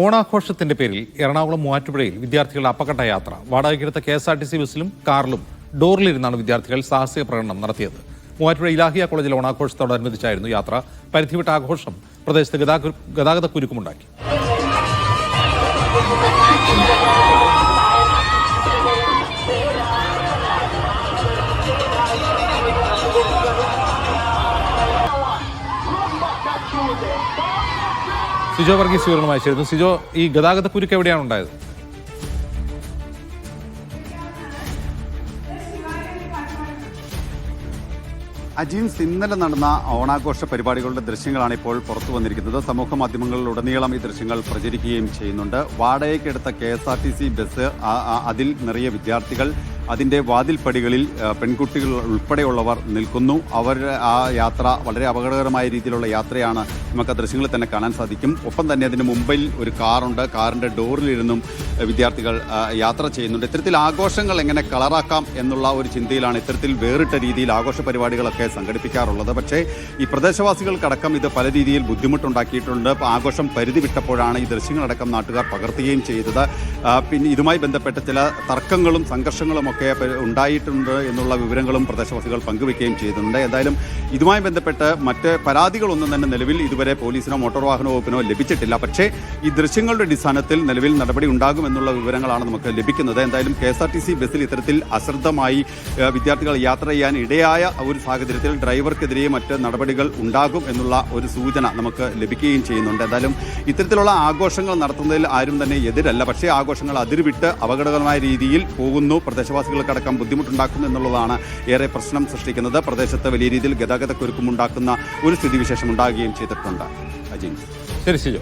ഓണാഘോഷത്തിന്റെ പേരിൽ എറണാകുളം മൂവാറ്റുപുഴയിൽ വിദ്യാർത്ഥികളുടെ അപകട യാത്ര. വാടകയ്ക്കെടുത്ത KSRTC ബസ്സിലും കാറിലും ഡോറിലിരുന്നാണ് വിദ്യാർത്ഥികൾ സാഹസിക പ്രകടനം നടത്തിയത്. മൂവാറ്റുപുഴ ഇലാഹിയ കോളേജിലെ ഓണാഘോഷത്തോടനുബന്ധിച്ചായിരുന്നു യാത്ര. പരിധിവിട്ട ആഘോഷം പ്രദേശത്ത് ഗതാഗത കുരുക്കുമുണ്ടാക്കി. സിജോ വർഗീസ് വിവരണമായി ചേരുന്നു. സിജോ, ഈ ഗതാഗത കുരുക്ക് എവിടെയാണ് ഉണ്ടായത്? അജീൻസ്, ഇന്നലെ നടന്ന ഓണാഘോഷ പരിപാടികളുടെ ദൃശ്യങ്ങളാണ് ഇപ്പോൾ പുറത്തു വന്നിരിക്കുന്നത്. സമൂഹ മാധ്യമങ്ങളിലുടനീളം ഈ ദൃശ്യങ്ങൾ പ്രചരിക്കുകയും ചെയ്യുന്നുണ്ട്. വാടകയ്ക്കെടുത്ത KSRTC ബസ്, അതിൽ നിറയെ വിദ്യാർത്ഥികൾ, അതിൻ്റെ വാതിൽപ്പടികളിൽ പെൺകുട്ടികൾ ഉൾപ്പെടെയുള്ളവർ നിൽക്കുന്നു. ആ യാത്ര വളരെ അപകടകരമായ രീതിയിലുള്ള യാത്രയാണ് നമുക്ക് ആ ദൃശ്യങ്ങളിൽ തന്നെ കാണാൻ സാധിക്കും. ഒപ്പം തന്നെ അതിന് മുമ്പിൽ ഒരു കാറുണ്ട്. കാറിൻ്റെ ഡോറിലിരുന്നും വിദ്യാർത്ഥികൾ യാത്ര ചെയ്യുന്നുണ്ട്. ഇത്തരത്തിൽ ആഘോഷങ്ങൾ എങ്ങനെ കളറാക്കാം എന്നുള്ള ഒരു ചിന്തയിലാണ് ഇത്തരത്തിൽ വേറിട്ട രീതിയിൽ ആഘോഷ പരിപാടികളൊക്കെ സംഘടിപ്പിക്കാറുള്ളത്. പക്ഷേ ഈ പ്രദേശവാസികൾക്കടക്കം ഇത് പല രീതിയിൽ ബുദ്ധിമുട്ടുണ്ടാക്കിയിട്ടുണ്ട്. ആഘോഷം പരിധി വിട്ടപ്പോഴാണ് ഈ ദൃശ്യങ്ങളടക്കം നാട്ടുകാർ പകർത്തുകയും ചെയ്തത്. പിന്നെ ഇതുമായി ബന്ധപ്പെട്ട ചില തർക്കങ്ങളും സംഘർഷങ്ങളും ഒക്കെ ഉണ്ടായിട്ടുണ്ട് എന്നുള്ള വിവരങ്ങളും പ്രദേശവാസികൾ പങ്കുവയ്ക്കുകയും ചെയ്തിട്ടുണ്ട്. എന്തായാലും ഇതുമായി ബന്ധപ്പെട്ട് മറ്റ് പരാതികളൊന്നും തന്നെ നിലവിൽ ഇതുവരെ പോലീസിനോ മോട്ടോർ വാഹന വകുപ്പിനോ ലഭിച്ചിട്ടില്ല. പക്ഷേ ഈ ദൃശ്യങ്ങളുടെ അടിസ്ഥാനത്തിൽ നിലവിൽ നടപടി ഉണ്ടാകുമെന്നുള്ള വിവരങ്ങളാണ് നമുക്ക് ലഭിക്കുന്നത്. എന്തായാലും KSRTC ബസ്സിൽ ഇത്തരത്തിൽ അശ്രദ്ധമായി വിദ്യാർത്ഥികൾ യാത്ര ചെയ്യാൻ ഇടയായ ഒരു സാഹചര്യത്തിൽ ഡ്രൈവർക്കെതിരെ മറ്റ് നടപടികൾ ഉണ്ടാകും എന്നുള്ള ഒരു സൂചന നമുക്ക് ലഭിക്കുകയും ചെയ്യുന്നുണ്ട്. എന്തായാലും ഇത്തരത്തിലുള്ള ആഘോഷങ്ങൾ നടത്തുന്നതിൽ ആരും തന്നെ എതിരല്ല. പക്ഷേ ആഘോഷങ്ങൾ അതിരുവിട്ട് അപകടകരമായ രീതിയിൽ പോകുന്നു, പ്രദേശവാസികൾക്കടക്കം ബുദ്ധിമുട്ടുണ്ടാക്കുന്നു എന്നുള്ളതാണ് ഏറെ പ്രശ്നം സൃഷ്ടിക്കുന്നത്. പ്രദേശത്ത് വലിയ രീതിയിൽ ഗതാഗതക്കുരുക്കുമുണ്ടാക്കുന്ന ഒരു സ്ഥിതിവിശേഷം ഉണ്ടാകുകയും ചെയ്തിട്ടുണ്ട്. അജീൻ, ശരി.